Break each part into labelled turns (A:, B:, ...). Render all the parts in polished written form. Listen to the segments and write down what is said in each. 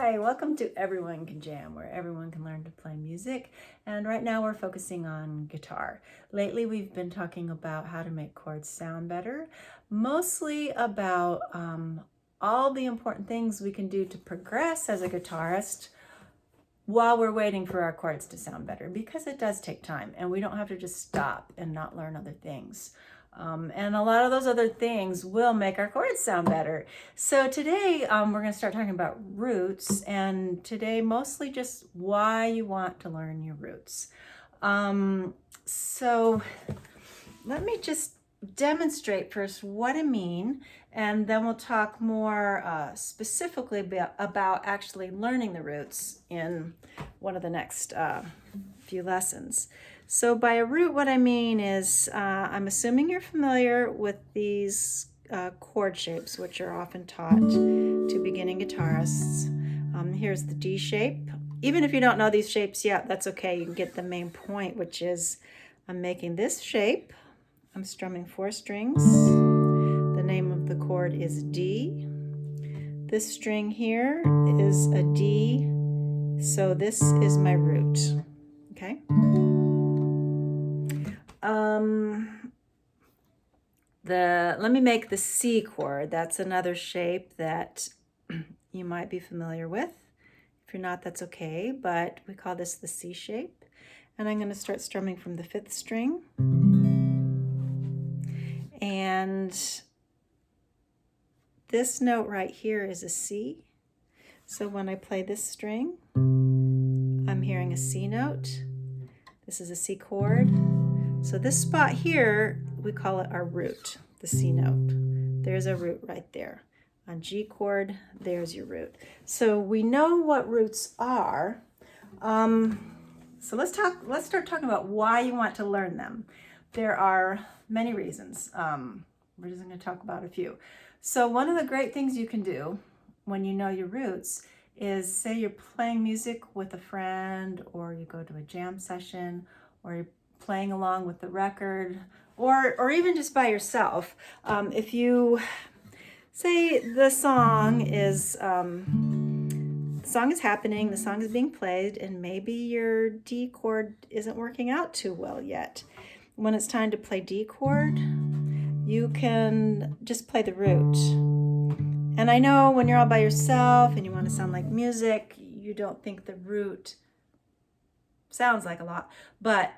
A: Hi, welcome to Everyone Can Jam, where everyone can learn to play music. And right now we're focusing on guitar. Lately we've been talking about how to make chords sound better, mostly about all the important things we can do to progress as a guitarist while we're waiting for our chords to sound better, because it does take time and we don't have to just stop and not learn other things. And a lot of those other things will make our chords sound better. So today we're going to start talking about roots, and today mostly just why you want to learn your roots. So let me just demonstrate first what I mean, and then we'll talk more specifically about actually learning the roots in one of the next few lessons. So by a root, what I mean is I'm assuming you're familiar with these chord shapes, which are often taught to beginning guitarists. Here's the D shape. Even if you don't know these shapes yet, that's okay. You can get the main point, which is I'm making this shape. I'm strumming 4 strings. The name of the chord is D. This string here is a D, so this is my root, okay? Let me make the C chord. That's another shape that you might be familiar with. If you're not, that's okay, but we call this the C shape. And I'm going to start strumming from the 5th string. And this note right here is a C. So when I play this string, I'm hearing a C note. This is a C chord. So this spot here, we call it our root, the C note. There's a root right there. On G chord, there's your root. So we know what roots are. So let's start talking about why you want to learn them. There are many reasons. We're just going to talk about a few. So one of the great things you can do when you know your roots is, say you're playing music with a friend, or you go to a jam session, or you're playing along with the record, or even just by yourself. If you say the song is happening, the song is being played, and maybe your D chord isn't working out too well yet. When it's time to play D chord, you can just play the root. And I know when you're all by yourself and you want to sound like music, you don't think the root sounds like a lot, but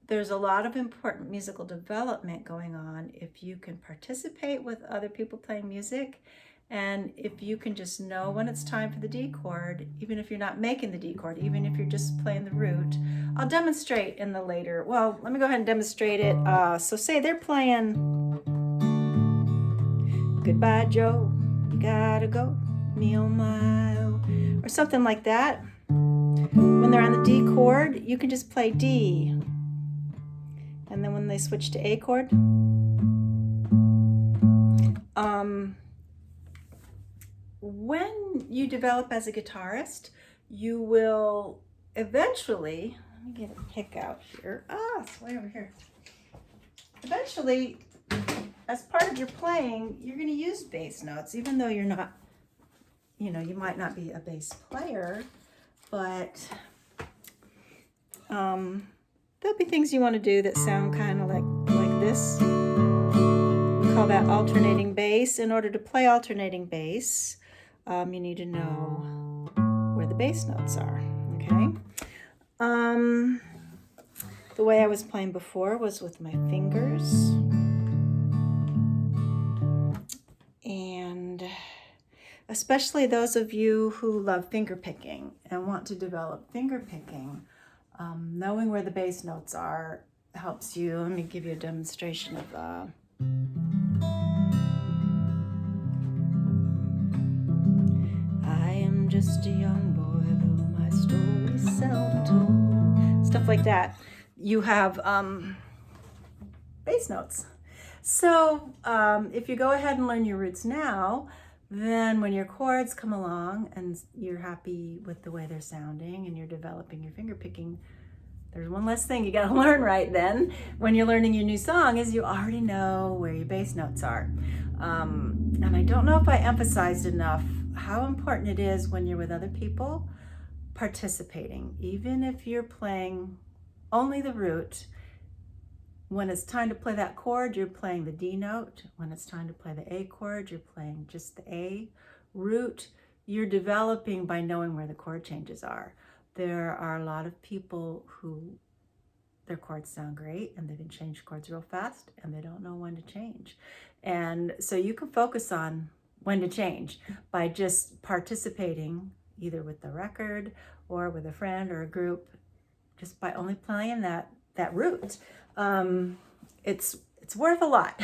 A: there's a lot of important musical development going on if you can participate with other people playing music, and if you can just know when it's time for the D chord, even if you're not making the D chord, even if you're just playing the root. I'll demonstrate in the later, well, let me go ahead and demonstrate it. So say they're playing Goodbye Joe, you gotta go, me oh my oh, or something like that. When they're on the D chord, you can just play D. And then when they switch to A chord, when you develop as a guitarist, you will eventually, let me get a pick out here. It's way over here. Eventually, as part of your playing, you're going to use bass notes, even though you're not, you might not be a bass player, but there'll be things you want to do that sound kind of like this. We call that alternating bass. In order to play alternating bass, you need to know where the bass notes are, okay? The way I was playing before was with my fingers. And especially those of you who love finger picking and want to develop finger picking, knowing where the bass notes are helps you. Let me give you a demonstration of I am just a young boy, though my story is seldom told. Stuff like that. You have bass notes. So if you go ahead and learn your roots now, then when your chords come along and you're happy with the way they're sounding and you're developing your finger picking, there's one less thing you got to learn right then when you're learning your new song, is you already know where your bass notes are. And I don't know if I emphasized enough how important it is when you're with other people, participating. Even if you're playing only the root, when it's time to play that chord, you're playing the D note. When it's time to play the A chord, you're playing just the A. Root, you're developing by knowing where the chord changes are. There are a lot of people who their chords sound great and they can change chords real fast and they don't know when to change. And so you can focus on when to change by just participating either with the record or with a friend or a group, just by only playing that root. It's worth a lot.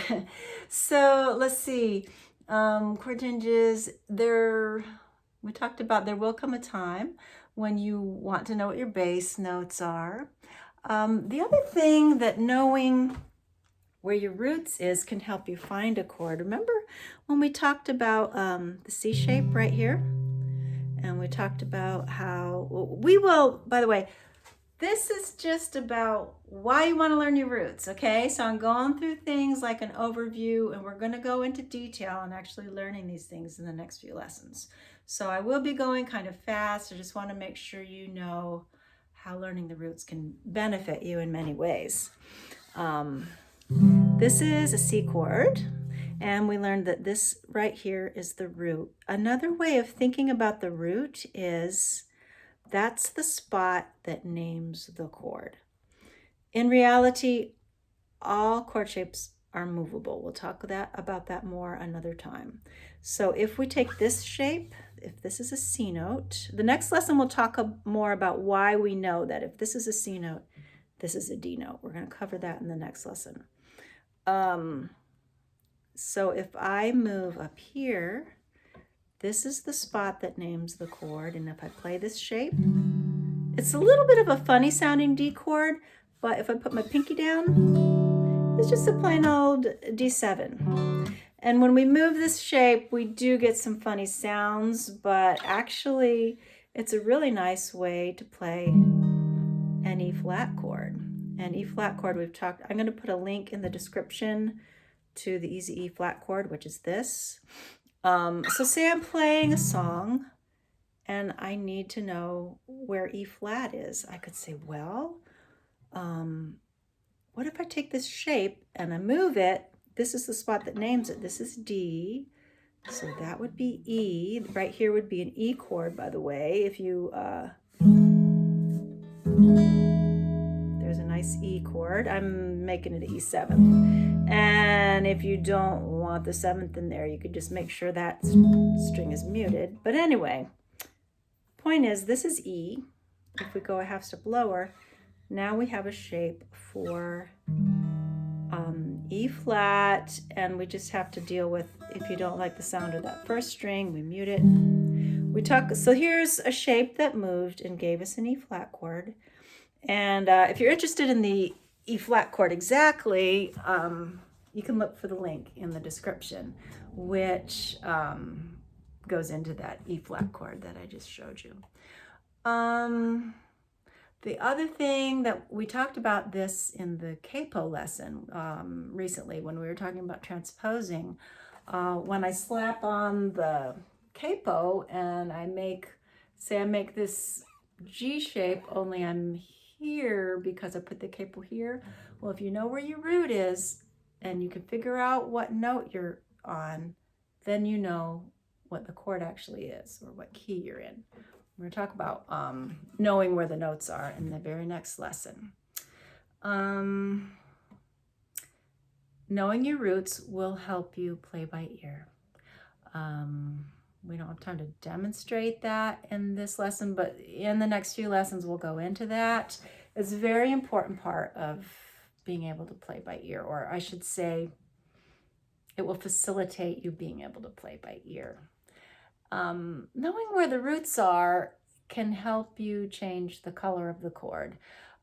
A: So let's see, chord changes. We talked about there will come a time when you want to know what your bass notes are. The other thing that knowing where your roots is can help you find a chord. Remember when we talked about the C shape right here? And we talked about how we will, by the way, this is just about why you want to learn your roots, okay? So I'm going through things like an overview, and we're going to go into detail and actually learning these things in the next few lessons. So I will be going kind of fast. I just want to make sure you know how learning the roots can benefit you in many ways. This is a C chord, and we learned that this right here is the root. Another way of thinking about the root is that's the spot that names the chord. In reality, all chord shapes are movable. We'll talk about that more another time. So if we take this shape, if this is a C note, the next lesson we'll talk more about why we know that if this is a C note, this is a D note. We're going to cover that in the next lesson. So if I move up here, this is the spot that names the chord, and if I play this shape, it's a little bit of a funny sounding D chord, but if I put my pinky down, it's just a plain old D7. And when we move this shape, we do get some funny sounds, but actually it's a really nice way to play an E flat chord. An E flat chord I'm going to put a link in the description to the easy E flat chord, which is this. So say I'm playing a song and I need to know where E flat is. I could say, well, what if I take this shape and I move it? This is the spot that names it. This is D. So that would be E. Right here would be an E chord, by the way. If you, there's a nice E chord. I'm making it an E7. And if you don't want the 7th in there, you could just make sure that string is muted. But anyway, point is, this is E. If we go a half step lower, now we have a shape for E flat, and we just have to deal with, if you don't like the sound of that first string, we mute it. So here's a shape that moved and gave us an E flat chord. And if you're interested in the E flat chord exactly, you can look for the link in the description, which goes into that E flat chord that I just showed you. The other thing that we talked about this in the capo lesson recently when we were talking about transposing, when I slap on the capo and I make this G shape, only I'm here because I put the capo here. Well, if you know where your root is and you can figure out what note you're on, then you know what the chord actually is or what key you're in. We're going to talk about knowing where the notes are in the very next lesson. Knowing your roots will help you play by ear. We don't have time to demonstrate that in this lesson, but in the next few lessons we'll go into that. It's a very important part of being able to play by ear, or I should say it will facilitate you being able to play by ear. Knowing where the roots are can help you change the color of the chord.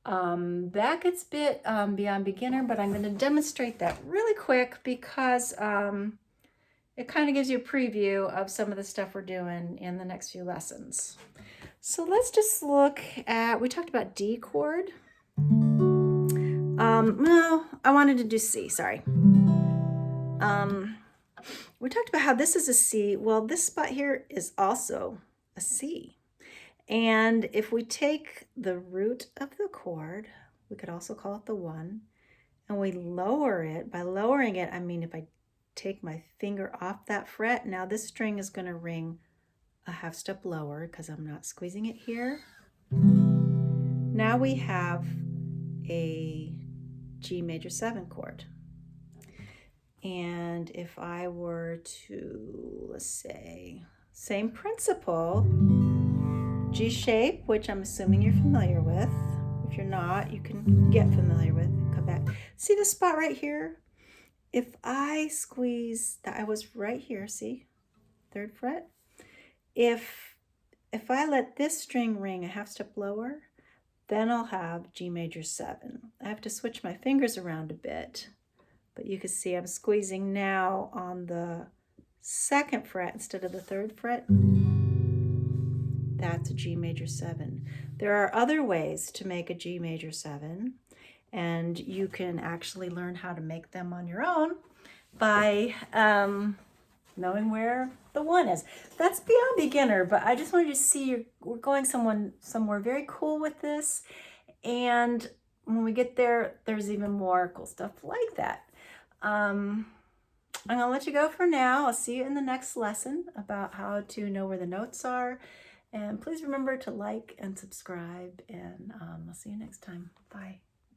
A: That gets a bit beyond beginner, but I'm going to demonstrate that really quick because it kind of gives you a preview of some of the stuff we're doing in the next few lessons. So let's just look at, we talked about D chord. No, I wanted to do C, sorry. we talked about how this is a C. Well, this spot here is also a C. And if we take the root of the chord, we could also call it the 1, and we lower it. By lowering it, I mean if I take my finger off that fret, now this string is going to ring a half step lower because I'm not squeezing it here. Now we have a G major 7 chord. And if I were to, let's say, same principle, G shape, which I'm assuming you're familiar with. If you're not, you can get familiar with and come back. See the spot right here? If I squeeze, that I was right here, see? 3rd fret. If I let this string ring a half step lower, then I'll have G major 7. I have to switch my fingers around a bit, but you can see I'm squeezing now on the 2nd fret instead of the 3rd fret. That's a G major 7. There are other ways to make a G major 7, and you can actually learn how to make them on your own by knowing where the 1 is. That's beyond beginner, but I just wanted you to see we're going somewhere very cool with this, and when we get there, there's even more cool stuff like that. I'm gonna let you go for now. I'll see you in the next lesson about how to know where the notes are. And please remember to like and subscribe, and I'll see you next time. Bye.